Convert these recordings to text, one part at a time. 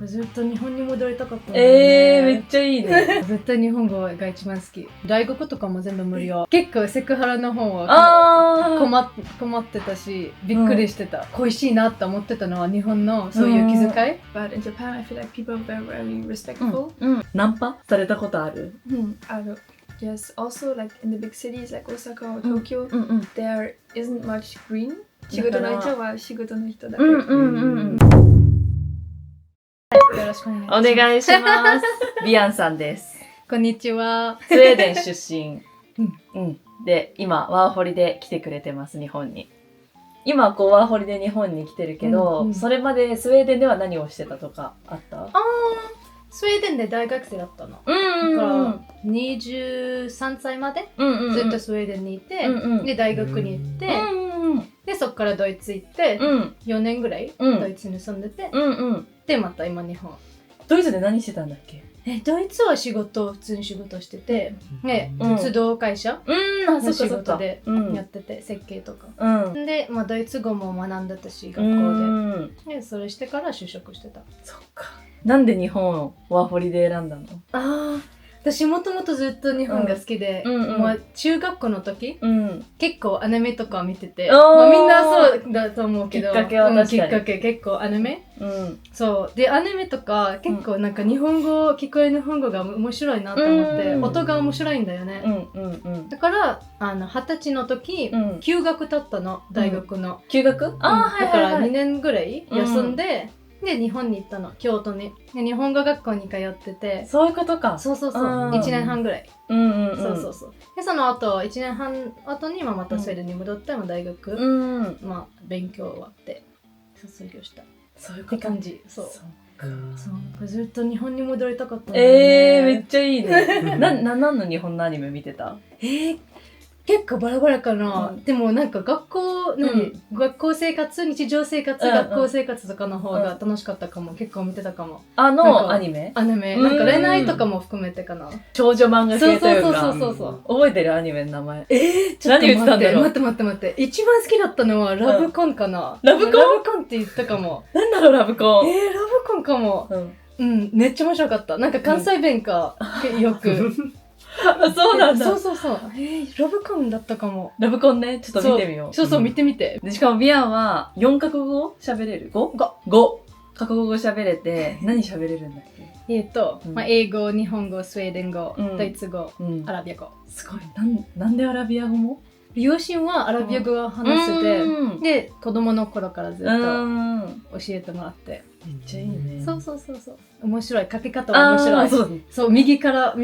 ずっと日本に戻りたかったんだよね。めっちゃいいね。絶対日本語が一番好き。大学とかも全部無料。結構セクハラの方は困ってたし、びっくりしてた。恋しいなって思ってたのは日本のそういう気遣い。But in Japan, I feel like people are very respectful. ナンパされたことある？ある。Yes, also like in the big cities like Osaka or Tokyo, there isn't much green. 仕事の人は仕事の人だけ。よろしくお願いします。お願いします。ビアンさんです。こんにちは。スウェーデン出身。で、今、ワーホリで来てくれてます、日本に。今、ワーホリで日本に来てるけど、それまでスウェーデンでは何をしてたとかあった？スウェーデンで大学生だったの。だから23歳までずっとスウェーデンにいて、で大学に行って、でそっからドイツ行って、4年ぐらいドイツに住んでて、でまた今日本。ドイツで何してたんだっけ？ドイツは普通に仕事してて、鉄道会社の仕事でやってて、設計とか。で、ドイツ語も学んでたし、学校で。で、それしてから就職してた。そっか。なんで日本をワーホリで選んだの？私もともとずっと日本が好きで、中学校の時、結構アニメとか見てて、みんなそうだと思うけど、きっかけは確かに。きっかけ結構アニメ、そうでアニメとか結構なんか日本語、聞こえる日本語が面白いなと思って、音が面白いんだよね。だから20歳の時、休学だったの、大学の。休学？だから2年ぐらい休んで、で日本に行ったの、京都に。で日本語学校に通ってて。そういうことか。そう1年半ぐらい。そうでその後1年半後にまたスウェーデンに戻って、大学勉強終わって卒業した。そういうこと感じ。そうずっと日本に戻りたかったんだよね。めっちゃいいね。何の日本のアニメ見てた？結構バラバラかな。でもなんか学校生活、日常生活、学校生活とかの方が楽しかったかも。結構見てたかも。アニメなんか恋愛とかも含めてかな。少女漫画系というか。そう覚えてる？アニメの名前。ちょっと待って。一番好きだったのはラブコンかな。ラブコンって言ったかも。なんだろう、ラブコン。ラブコンかも。めっちゃ面白かった。なんか関西弁か、よく。そうなんだ。そう。ラブコンだったかも。ラブコンね、ちょっと見てみよう。そう、見てみて。しかもビアンは4カ国語喋れる？ 5 カ国語喋れて、何喋れるんだっけ？英語、日本語、スウェーデン語、ドイツ語、アラビア語。すごい。なんでアラビア語も？両親はアラビア語を話せて、で、子供の頃からずっと教えてもらって。めっちゃいいね。そう。面白い。書き方は面白い。そう、右から書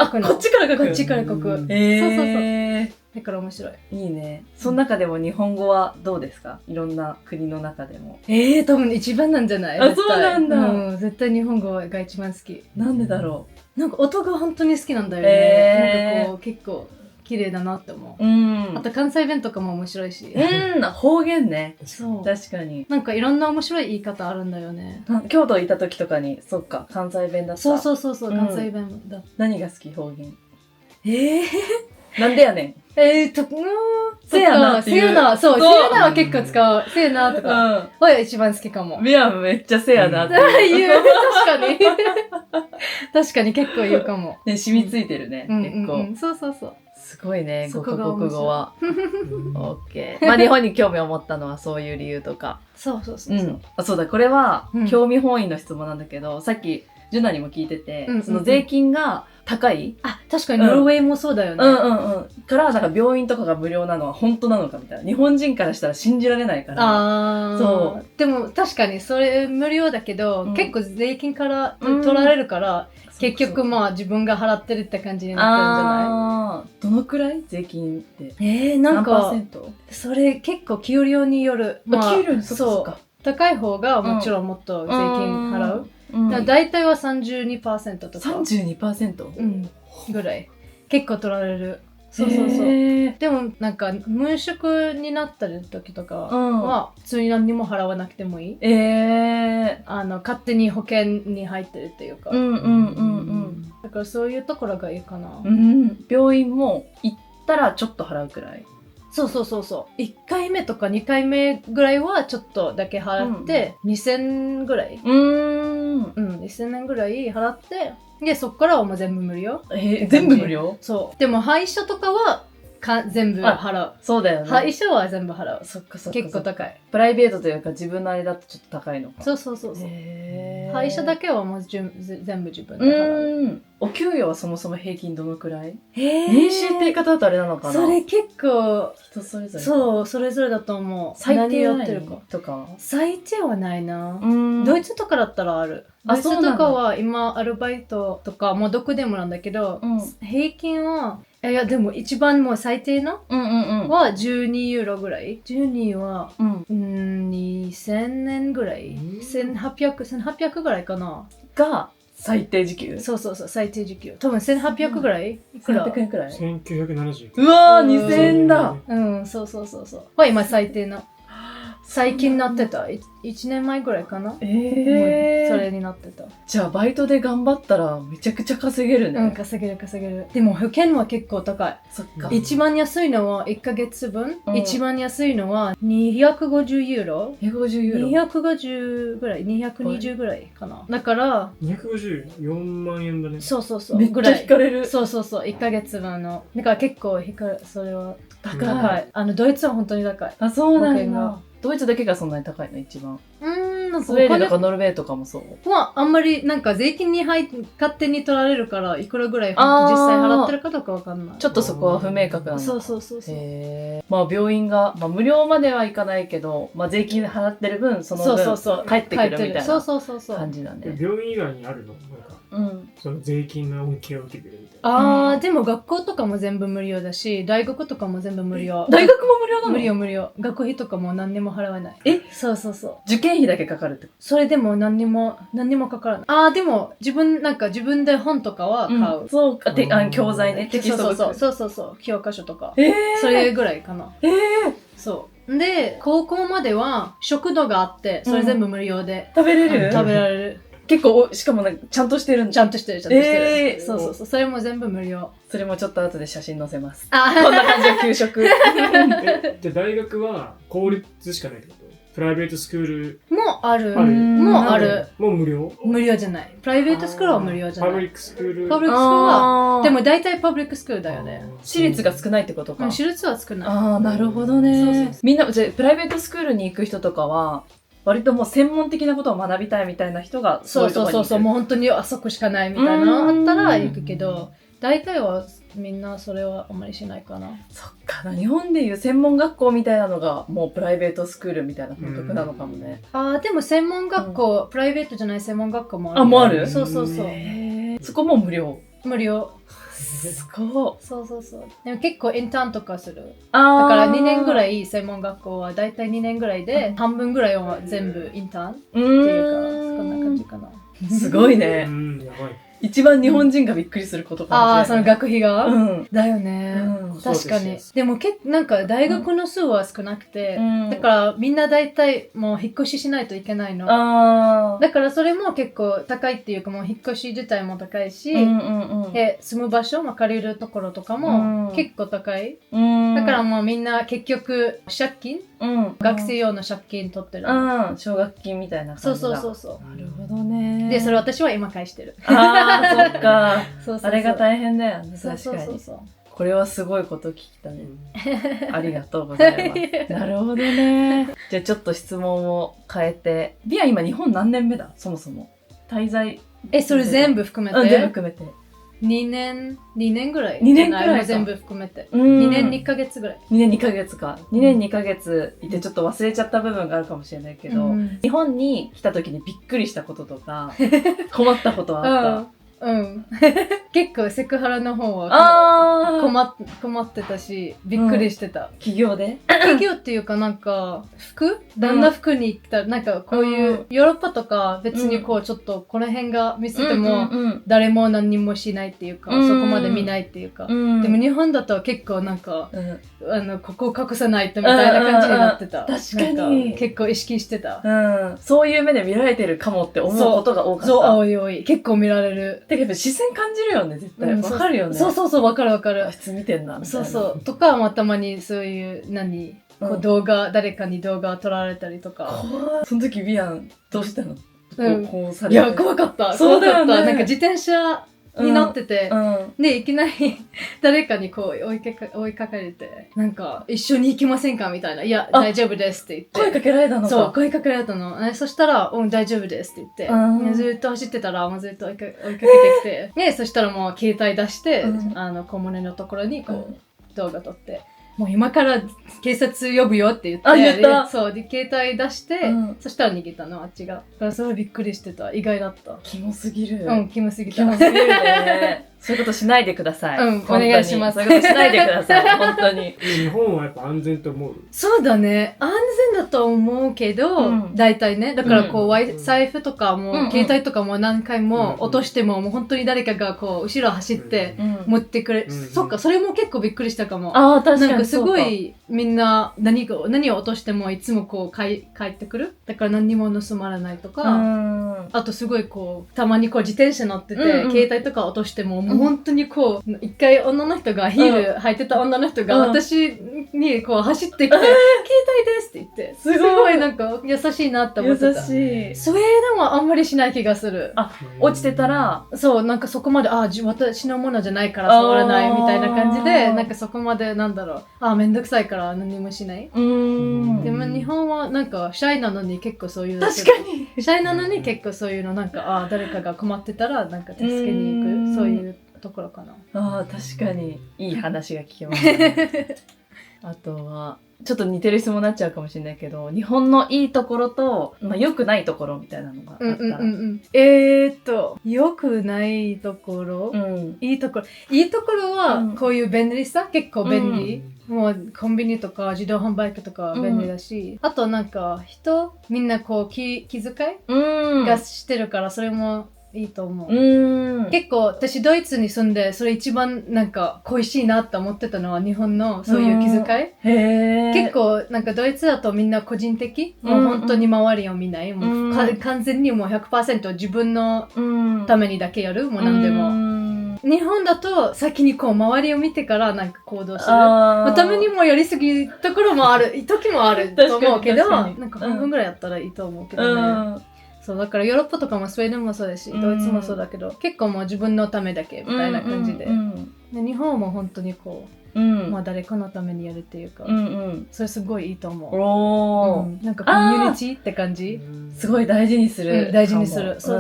くの。こっちから書く。そう。だから面白い。いいね。その中でも日本語はどうですか？いろんな国の中でも。多分一番なんじゃない？そうなんだ。絶対日本語が一番好き。なんでだろう？なんか音が本当に好きなんだよね。なんか結構綺麗だなって思う。あと関西弁とかも面白いし。方言ね。そう。確かに。なんかいろんな面白い言い方あるんだよね。京都いた時とかに、そっか、関西弁だった。そう、関西弁だ。何が好き？方言。なんでやねん。せやなっていう。せやなは結構使う。せやなとか。は一番好きかも。ビアンめっちゃせやなって言う。確かに結構言うかも。ね、染みついてるね、結構。そう。すごいね、5カ国語は。オッケー。日本に興味を持ったのはそういう理由とか。そう。そうだ、これは興味本位の質問なんだけど、さっきジュナにも聞いてて、その税金が高い？確かにノルウェーもそうだよね。から、なんか病院とかが無料なのは本当なのかみたいな。日本人からしたら信じられないから。そう。でも確かにそれ無料だけど、結構税金から取られるから、結局自分が払ってるって感じになってるんじゃない？どのくらい税金って？なんか、何%？それ結構給料による。給料にそう。高い方がもちろんもっと税金払う。だいたいは 32% とか。32%？ ぐらい。結構取られる。そう。でもなんか無職になった時とかは普通に何にも払わなくてもいい。勝手に保険に入ってるっていうか。だからそういうところがいいかな。病院も行ったらちょっと払うくらい。そうそうそうそう。1回目とか2回目ぐらいはちょっとだけ払って、2000ぐらい。2000円ぐらい払って、で、そっからはもう全部無料。全部無料？そう。でも、配車とかは全部払う。そうだよね。配車は全部払う。そっか。結構高い。プライベートというか自分のあれだとちょっと高いのか。そう。配車だけはもう全部自分で払う。お給与はそもそも平均どのくらい？年収って言い方だとあれなのかな？それ結構、人それぞれ。そう、それぞれだと思う。最低やってるかとか。最低はないな。ドイツとかだったらある。ドイツとかは今アルバイトとかもうどこでもなんだけど、平均は、いやでも一番もう最低のは12ユーロぐらい。12は、2000年ぐらい。1800ぐらいかな。が、最低時給？そう、最低時給。多分1800ぐらい？いくら？ 1800円くらい？ 1970。うわー、2000円だ。そう。は今最低の。最近なってた。1年前ぐらいかな。それになってた。じゃあバイトで頑張ったらめちゃくちゃ稼げるね。稼げる。でも保険は結構高い。そっか。一番安いのは1ヶ月分。一番安いのは250ユーロ。250ユーロ。250ぐらい。220ぐらいかな。だから、254万円だね。そう。めっちゃ引かれる。そう。1ヶ月分の。だから結構それは高い。ドイツは本当に高い。あ、そうなんだ。ドイツだけがそんなに高いの一番。スウェーデンとかノルウェーとかもそう。あんまりなんか税金に勝手に取られるからいくらぐらい本当実際払ってるかどうかわかんない。ちょっとそこは不明確なんだ。そう。まあ病院が、無料まではいかないけど、税金払ってる分その分帰ってくるみたいな感じなんで。病院以外にあるの？その税金の恩恵を受けてるみたいな。でも学校とかも全部無料だし、大学とかも全部無料。大学も無料なの？無料。学費とかも何にも払わない。そう。受験費だけかかるって。それでも何にもかからない。でも自分で本とかは買う。そうか。教材ね。テキストブック。そう。教科書とか。それぐらいかな。そう。で、高校までは食堂があって、それ全部無料で。食べれる？食べられる。結構、しかもちゃんとしてるんだ。ちゃんとしてる。そう。それも全部無料。それもちょっと後で写真載せます。こんな感じの給食。じゃあ大学は公立しかないってこと？プライベートスクールもある。もう無料？無料じゃない。プライベートスクールは無料じゃない。パブリックスクールは、でも大体パブリックスクールだよね。私立が少ないってことか。私立は少ない。なるほどね。みんな、じゃあプライベートスクールに行く人とかは、割ともう専門的なことを学びたいみたいな人がそう、もう本当にあそこしかないみたいなのあったら行くけど、大体はみんなそれはあんまりしないかな。そっかな。日本でいう専門学校みたいなのがもうプライベートスクールみたいな感覚なのかもね。でも専門学校、プライベートじゃない専門学校もある。もうある？そう。そこも無料？無料。すごい。そう。でも結構インターンとかする。だから2年ぐらい専門学校はだいたい2年ぐらいで、半分ぐらいは全部インターンっていうか、そんな感じかな。すごいね。やばい。一番日本人がびっくりすることかもしれない。その学費が、だよね。確かに。でもなんか大学の数は少なくて、だからみんな大体もう引っ越ししないといけないの。だからそれも結構高いっていうか、もう引っ越し自体も高いし、で住む場所、借りるところとかも結構高い。だからもうみんな結局借金、学生用の借金取ってる。奨学金みたいな感じだ。そう。なるほどね。で、それ私は今返してる。そっか。あれが大変だよね。確かに。これはすごいこと聞いたね。ありがとうございます。なるほどね。じゃあちょっと質問を変えて。ビア今日本何年目だ？そもそも。滞在。それ全部含めて？全部含めて。2年ぐらい。2年くらい全部含めて。2年2ヶ月ぐらい。2年2ヶ月か。2年2ヶ月いてちょっと忘れちゃった部分があるかもしれないけど、日本に来た時にびっくりしたこととか、困ったことはあった？結構セクハラの方は困ってたし、びっくりしてた。企業で？企業っていうかなんか、旦那服に行ったら、なんかこういうヨーロッパとか別にこうちょっとこの辺が見せても誰も何にもしないっていうか、そこまで見ないっていうか。でも日本だと結構なんか、ここを隠さないとみたいな感じになってた。確かに。結構意識してた。そういう目で見られてるかもって思うことが多かった。そう、多い。結構見られる。てかやっぱ視線感じるよね、絶対。わかるよね。そうそうそう、わかるわかる。あいつ見てんな、みたいな。そうそう。とか、まあたまにそういう、こう動画、誰かに動画を撮られたりとか。その時ビアン、どうしたの？こうされて。いや、怖かった。そうだよね。なんか自転車に乗ってて、で、いきなり誰かにこう追いかかれて、なんか、一緒に行きませんかみたいな。いや、大丈夫ですって言って。声かけられたのか。そう、声かけられたの。そしたら、大丈夫ですって言って、ずっと走ってたら、ずっと追いかけてきて、で、そしたらもう携帯出して、小物のところにこう、動画撮って、もう今から警察呼ぶよって言って、そう、で、携帯出して、そしたら逃げたの、あっちが。だからそれびっくりしてた。意外だった。キモすぎる。キモすぎた。キモすぎるね。そういうことしないでください。お願いします。そういうことしないでください。本当に。日本はやっぱ安全と思う？そうだね。安全だと思うけど、大体ね。だからこう、財布とかも、携帯とかも何回も落としても、もう本当に誰かがこう、後ろ走って持ってくれ。そっか、それも結構びっくりしたかも。ああ、確かに。なんかすごい、みんな何を落としてもいつもこう帰ってくる。だから何にも盗まれないとか、あとすごいこう、たまにこう自転車乗ってて、携帯とか落としても、もう本当にこう、一回女の人が、ヒール履いてた女の人が私にこう走ってきて、携帯ですって言って、すごいなんか優しいなって思ってた。優しい。スウェーデンはあんまりしない気がする。落ちてたら、そう、なんかそこまで、私のものじゃないから触らないみたいな感じで、なんかそこまでなんだろう、めんどくさいから何もしない。でも日本はなんかシャイなのに結構そういう。確かに。シャイなのに結構そういうのなんか、誰かが困ってたらなんか助けに行く、そういうところかな。確かに。いい話が聞けましたね。あとは、ちょっと似てる質問になっちゃうかもしれないけど、日本のいいところと、良くないところみたいなのがあったら。良くないところ、いいところは、こういう便利さ、結構便利。もうコンビニとか自動販売機とか便利だし、あとなんかみんなこう気遣いがしてるからそれもいいと思う。結構私ドイツに住んでそれ一番なんか恋しいなって思ってたのは日本のそういう気遣い。結構なんかドイツだとみんな個人的、もう本当に周りを見ない。もう完全にもう 100% 自分のためにだけやる。もう何でも。日本だと先にこう周りを見てからなんか行動する。ためにもやりすぎところもある、時もあると思うけど、なんか半分ぐらいやったらいいと思うけどね。そう、だからヨーロッパとかもスウェーデンもそうだし、ドイツもそうだけど、結構もう自分のためだけみたいな感じで。日本も本当にこう、まあ誰かのためにやるっていうか、それすごいいいと思う。なんかコミュニティって感じ。すごい大事にする。大事にする。そう。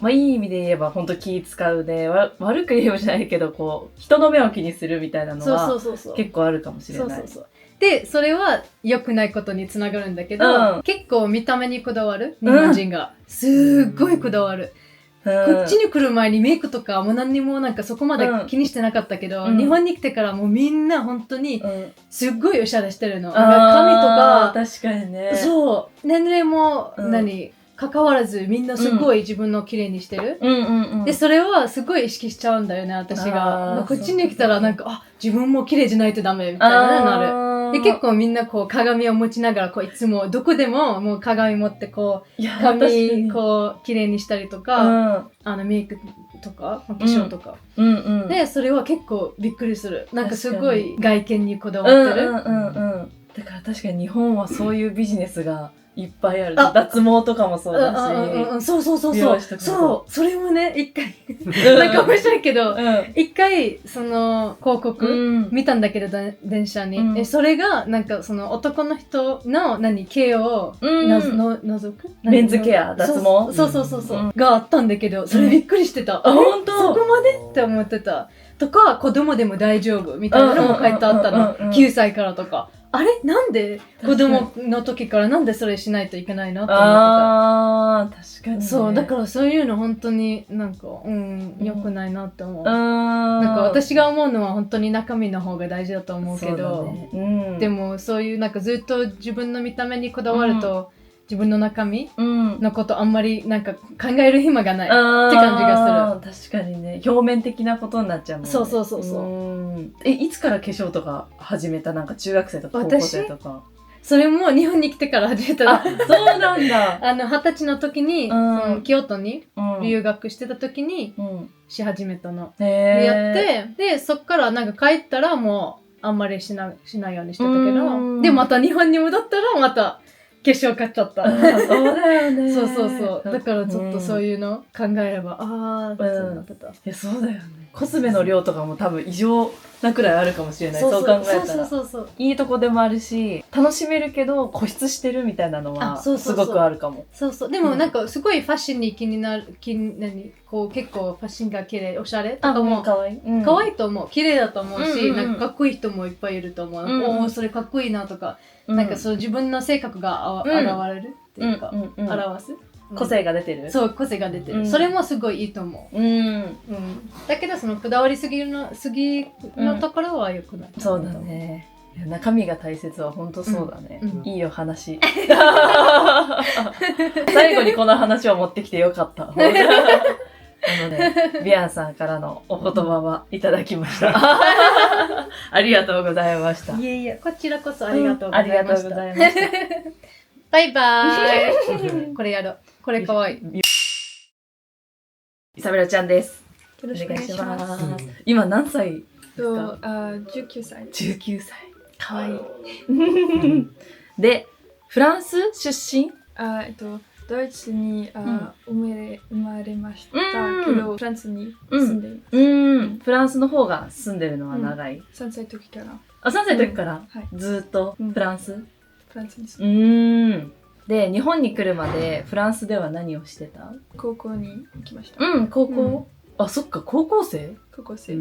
まあいい意味で言えば本当気使うで、悪く言えばじゃないけど、こう、人の目を気にするみたいなのは結構あるかもしれない。で、それは良くないことにつながるんだけど、結構見た目にこだわる日本人が。すっごいこだわる。こっちに来る前にメイクとかもう何にもなんかそこまで気にしてなかったけど、日本に来てからもうみんな本当にすっごいおしゃれしてるの。髪とか、確かにね。そう、年齢も関わらずみんなすごい自分の綺麗にしてる。で、それはすごい意識しちゃうんだよね、私が。こっちに来たらなんか、自分も綺麗じゃないとダメみたいなる。で、結構みんなこう鏡を持ちながらこういつもどこでももう鏡持ってこう、髪こう綺麗にしたりとか、メイクとか、化粧とか。で、それは結構びっくりする。なんかすごい外見にこだわってる。だから確かに日本はそういうビジネスがいっぱいある。脱毛とかもそうだし。そう。そう。それもね、一回、なんか面白いけど、一回、その、広告見たんだけど、電車に。それが、なんかその男の人の、毛を覗くメンズケア、脱毛そう。があったんだけど、それびっくりしてた。本当そこまでって思ってた。とか、子供でも大丈夫みたいなのも書いてあったの。9歳からとか。あれなんで子供の時からなんでそれしないといけないのって思ってた。確かに、ね。そう、だからそういうの本当になんか、良くないなって思う。なんか私が思うのは本当に中身の方が大事だと思うけど、でもそういうなんかずっと自分の見た目にこだわると、自分の中身のことあんまりなんか考える暇がないって感じがする。確かにね。表面的なことになっちゃうもんね。そう。いつから化粧とか始めた？なんか中学生とか高校生とか。それも日本に来てから始めたの。あ、そうなんだ。20歳の時に、その京都に留学してた時に、し始めたの。で、やって、で、そっからなんか帰ったらもう、あんまりしないようにしてたけど、で、また日本に戻ったらまた、化粧買っちゃった。そうだよね。そうそうそう。だからちょっとそういうの考えれば、そうなってた。いや、そうだよね。コスメの量とかも多分異常なくらいあるかもしれない。そう考えたら。いいとこでもあるし、楽しめるけど固執してるみたいなのはすごくあるかも。そうそう。でもなんかすごいファッションに気になる、こう結構ファッションが綺麗、おしゃれとかも。かわいい。可愛いと思う。綺麗だと思うし、なんかかっこいい人もいっぱいいると思う。おお、それかっこいいなとか、なんかそう自分の性格が現れるっていうか、表す。個性が出てる？そう、個性が出てる。それもすごいいいと思う。だけどそのこだわりすぎのところは良くない。そうだね。中身が大切は本当そうだね。いいお話。最後にこの話を持ってきてよかった。なので、ビアンさんからのお言葉はいただきました。ありがとうございました。いえいえ、こちらこそありがとうございました。ありがとうございました。バイバーイ。これやろう。これかわいい。イサベラちゃんです。よろしくお願いします。今何歳ですか？19歳。19歳。かわいい。で、フランス出身？ドイツに生まれましたけど、フランスに住んでいます。フランスの方が住んでるのは長い？ 3歳の時から。あ、3歳の時からずっとフランス？フランスに住んでます。で、日本に来るまでフランスでは何をしてた？高校に行きました。高校？あ、そっか、高校生？高校生。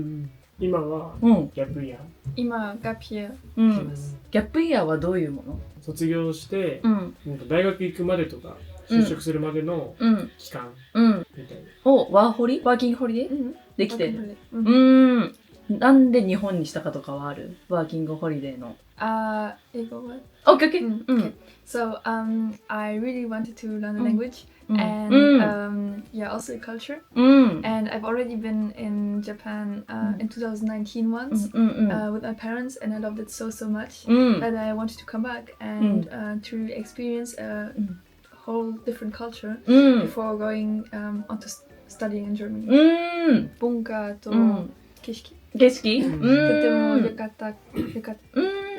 今はギャップイヤー。今、ギャップイヤーします。ギャップイヤーはどういうもの？卒業して、大学行くまでとか、就職するまでの期間みたいな。ワーキングホリデーできてる。なんで日本にしたかとかはある？ワーキングホリデーの。英語は？Okay. So, I really wanted to learn a language and also a culture. And I've already been in Japan in 2019 once with my parents, and I loved it so much that I wanted to come back and to experience a whole different culture before going on to studying in Germany. 文化と景色とても良かったか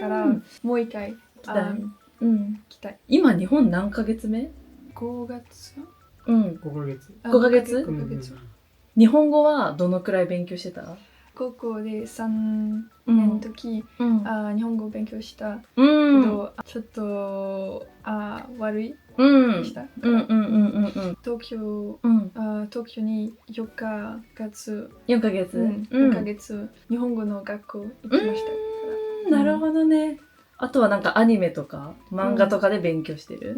らもう一回来たい。今日本何ヶ月目？5月？5ヶ月？日本語はどのくらい勉強してた？高校で3年の時、日本語を勉強したけど、ちょっと悪いでした。東京に4ヶ月日本語の学校行きました。なるほどね。あとはなんかアニメとか漫画とかで勉強してる？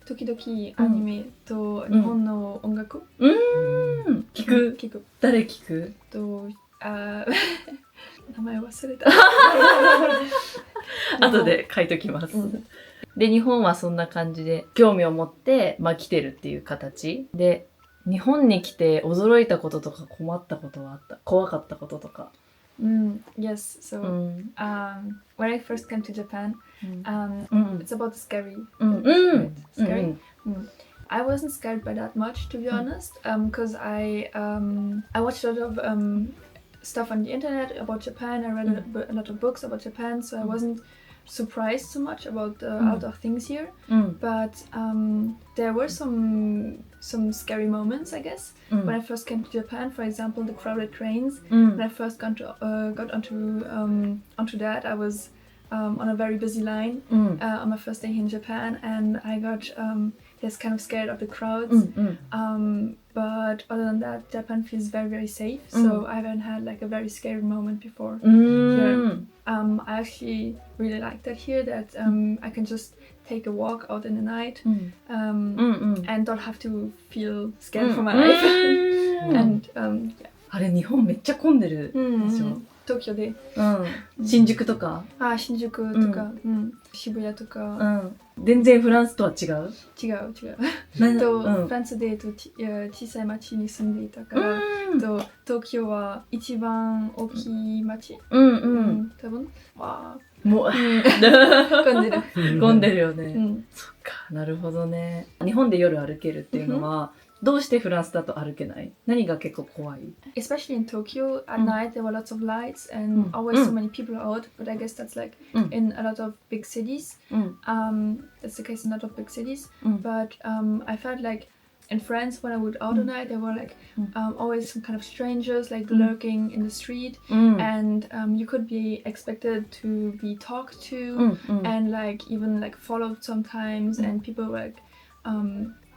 時々アニメと日本の音楽聞く？誰聞く？名前忘れた。後で書いときます。で、日本はそんな感じで興味を持って、来てるっていう形で、日本に来て驚いたこととか困ったことはあった？怖かったこととか。Yes. So, when I first came to Japan, it's about scary. Scary. I wasn't scared by that much, to be honest, because I watched a lot of stuff on the internet about Japan. I read a lot of books about Japan, so I wasn't surprised so much about the outdoor things here. But there were some scary moments, I guess, when I first came to Japan. For example, the crowded trains. When I first got onto that, I was on a very busy line on my first day in Japan, and I got kind of scared of the crowds. But other than that, Japan feels very safe. So I haven't had like a very scary moment before. Here. I actually really like that here, that I can just take a walk out in the night and don't have to feel scared for my life. And あれ日本めっちゃ混んでるでしょ。東京で。新宿とか。新宿とか、渋谷とか。全然フランスとは違う？違う。フランスで小さい町に住んでいたから、東京は一番大きい町。多分。もう、混んでる。混んでるよね。うん。そっか、なるほどね。日本で夜歩けるっていうのは、どうしてフランスだと歩けない？何が結構怖い？ Especially in Tokyo, at night there were lots of lights and always so many people out. But I guess that's like in a lot of big cities. That's the case in a lot of big cities. But I felt like in France, when I would out at night, there were like always some kind of strangers like lurking in the street, and you could be expected to be talked to and like even like followed sometimes, and people were like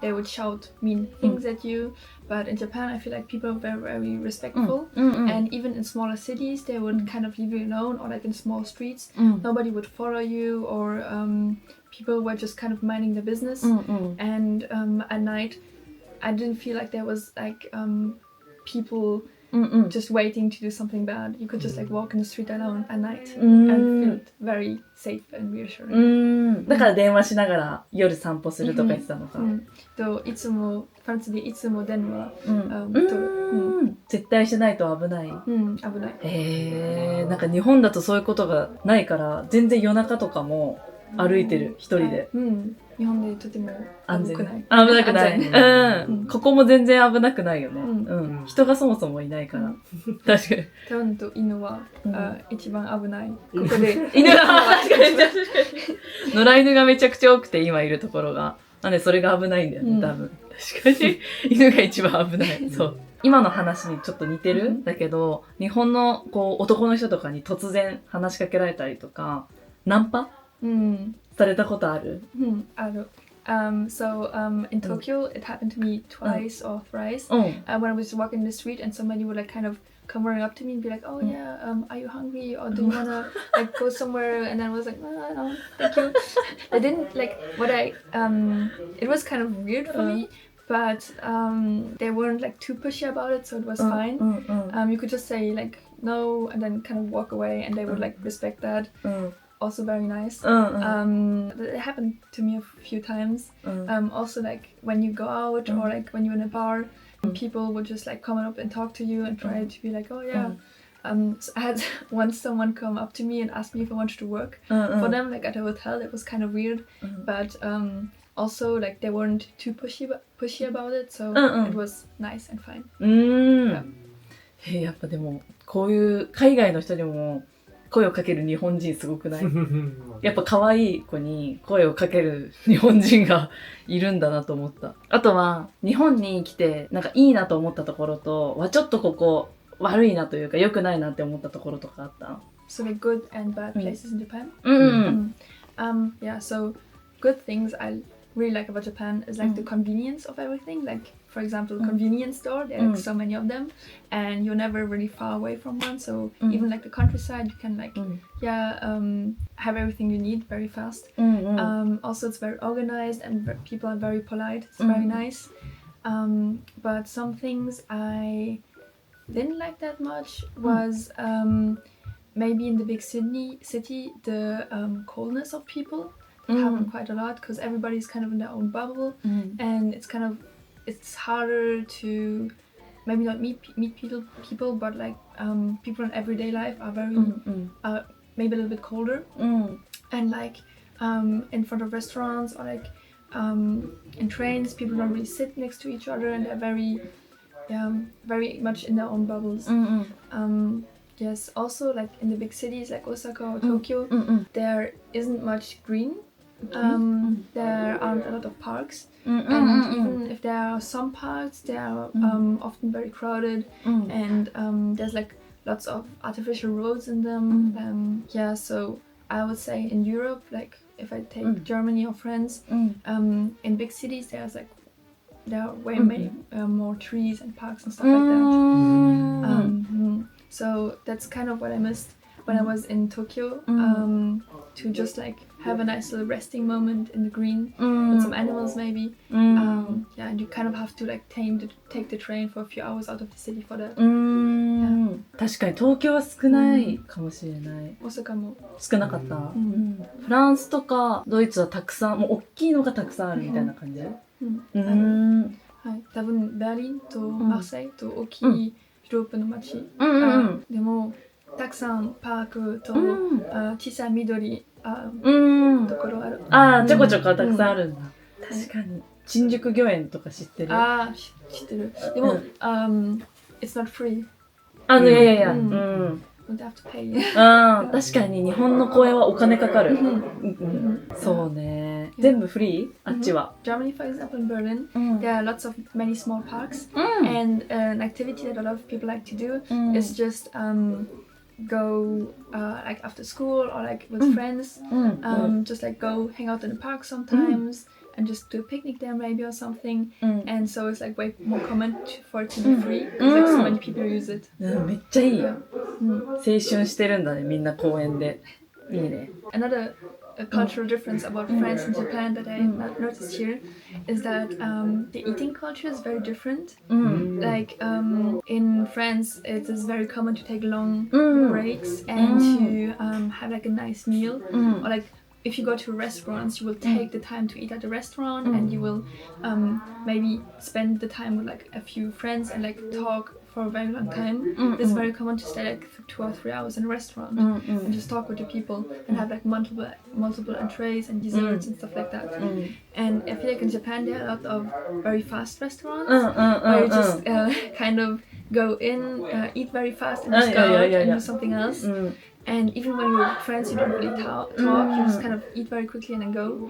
they would shout mean things at you. But in Japan, I feel like people were very respectful, and even in smaller cities, they would kind of leave you alone, or like in small streets, nobody would follow you, or people were just kind of minding their business. And at night, I didn't feel like there was like people just waiting to do something bad. You could just like walk in the street alone at night and feel very safe and reassuring. だから電話しながら夜散歩するとか言ってたのか。といつもフランスでいつも電話絶対しないと危ない。危ない。なんか日本だとそういうことがないから全然夜中とかも歩いてる一人で。日本でとても危なくない。危なくない。ここも全然危なくないよね。人がそもそもいないから。確かに。タウンと犬は一番危ない。ここで。犬は確かに。野良犬がめちゃくちゃ多くて今いるところが。なんでそれが危ないんだよね、多分。確かに。犬が一番危ない。そう。今の話にちょっと似てるんだけど、日本のこう男の人とかに突然話しかけられたりとか、ナンパされたことある？ある。So in Tokyo, it happened to me twice or thrice. When I was walking the street and somebody would like kind of come running up to me and be like, "Oh yeah, are you hungry or do you wanna like go somewhere?" And I was like, "No, thank you." I didn't like what I. It was kind of weird for me, but they weren't like too pushy about it, so it was fine. You could just say like no and then kind of walk away, and they would like respect that. Also very nice. It happened to me a few times. Also like when you go out or like when you're in a bar, people would just like come up and talk to you and try to be like, oh yeah. So I had once someone come up to me and ask me if I wanted to work for them, like at a hotel. It was kind of weird, but also like they weren't too pushy about it, so it was nice and fine. やっぱでもこういう海外の人にも声をかける日本人すごくない？やっぱ可愛い子に声をかける日本人がいるんだなと思った。あとは日本に来てなんかいいなと思ったところと、ちょっとここ悪いなというか良くないなって思ったところとかあった？ So like good and bad places in Japan? Yeah, so good things I really like about Japan is like the convenience of everything. Like for example, convenience store, there are like so many of them and you're never really far away from one, so even like the countryside you can like have everything you need very fast. Also it's very organized and people are very polite. It's very nice. But some things I didn't like that much was maybe in the big city the coldness of people. Happen quite a lot because everybody's kind of in their own bubble, and it's harder to maybe not meet people, but like people in everyday life are very maybe a little bit colder, and like in front of restaurants or like in trains, people don't really sit next to each other and they're very much in their own bubbles. Yes, also like in the big cities like Osaka or Tokyo, there isn't much green. There aren't a lot of parks, and even if there are some parks, they are often very crowded, and there's like lots of artificial roads in them. Yeah, so I would say in Europe, like if I take Germany or France, in big cities there are way many more trees and parks and stuff like that. So that's kind of what I missed when I was in Tokyo, to just like have a nice little resting moment in the green with some animals maybe. And you kind of have to like take the train for a few hours out of the city for that. 確かに東京は少ないかもしれない。大阪も少なかった。フランスとかドイツはたくさん、もう大きいのがたくさんあるみたいな感じ？はい、多分ベルリンとマーセイと大きいヨーロッパの街。でもたくさんパークと、小さい緑ところある。ちょこちょこたくさんあるんだ。確かに。新宿御苑とか知ってる？知ってる。でも、it's not free. いや。You have to pay. 確かに日本の公園はお金かかる。そうね。全部フリー？あっちは。Germany, for example, in Berlin, there are many small parks, and an activity that a lot of people like to do is just go like after school or like with friends, just like go hang out in the park sometimes. And just do a picnic there maybe or something, and so it's like way more common for it to be free because like so many people use it. めっちゃいい。青春してるんだね、みんな公園で。いいね。Another cultural difference about France and Japan that I noticed here is that the eating culture is very different. Like in France, it is very common to take long breaks and to have like a nice meal, or like if you go to restaurants, you will take the time to eat at the restaurant, and you will maybe spend the time with like a few friends and like talk for a very long time. It's very common to stay like 2 or 3 hours in a restaurant and just talk with the people and have like multiple entrees and desserts and stuff like that. And I feel like in Japan there are a lot of very fast restaurants where you just kind of go in, eat very fast, and just go out and do something else. And even when you're with friends, you don't really talk. You just kind of eat very quickly and then go.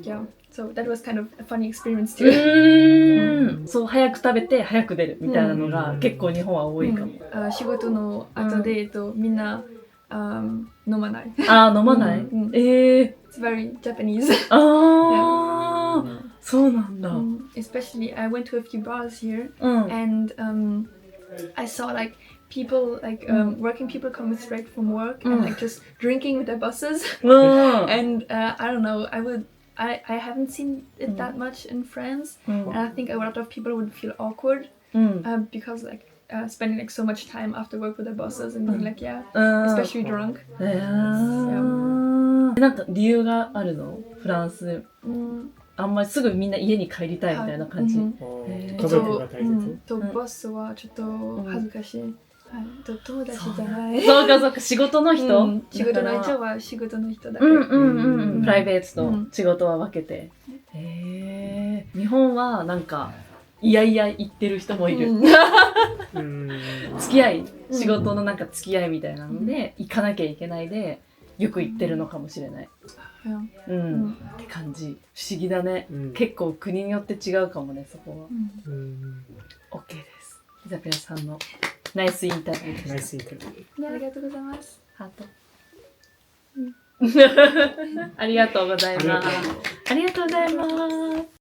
Yeah. So that was kind of a funny experience too. そう、早く食べて早く出るみたいなのが結構日本は多いかも。仕事の後でみんな飲まない。飲まない？It's very Japanese. そうなんだ。Especially, I went to a few bars here, and I saw like people like working people coming straight from work and like just drinking with their buses. And I don't know, I haven't seen it that much in France, and I think a lot of people would feel awkward because like spending like so much time after work with their bosses and being like especially drunk. なんか理由があるの？フランス。あんまりすぐみんな家に帰りたいみたいな感じ。家族が大切。とボスはちょっと恥ずかしい。友達じゃない。そうか、仕事の人？仕事の人は仕事の人だけ。プライベートと仕事は分けて。日本はなんかいやいや言ってる人もいる。付き合い、仕事のなんか付き合いみたいなので行かなきゃいけないでよく言ってるのかもしれない。って感じ。不思議だね。結構国によって違うかもね、そこは。OK です。イザベラさんのナイスインタビューでした。ナイスインタビュー。ありがとうございます。ハート。ありがとうございます。ありがとうございます。